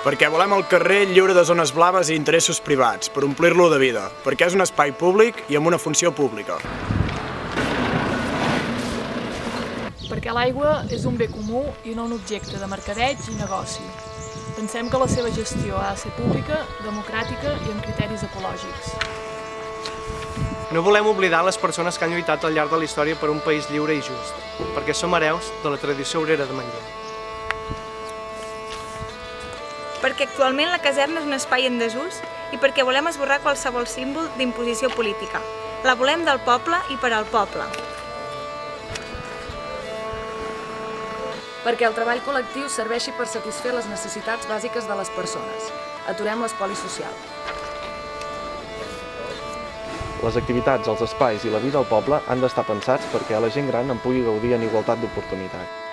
Perquè volem el carrer lliure de zones blaves i interessos privats, per omplir-lo de vida, perquè és un espai públic i amb una funció pública. Perquè l'aigua és un bé comú i no un objecte de mercadeig i negoci. Pensem que la seva gestió ha de ser pública, democràtica i amb criteris ecològics. No volem oblidar les persones que han lluitat al llarg de la història per un país lliure i just, perquè som hereus de la tradició obrera de Manlleu. Perquè actualment la caserna és un espai en desús i perquè volem esborrar qualsevol símbol d'imposició política. La volem del poble i per al poble. Perquè el treball col·lectiu serveixi per satisfer les necessitats bàsiques de les persones. Aturem l'espoli social. Les activitats, els espais i la vida al poble han d'estar pensats perquè la gent gran en pugui gaudir en igualtat d'oportunitats.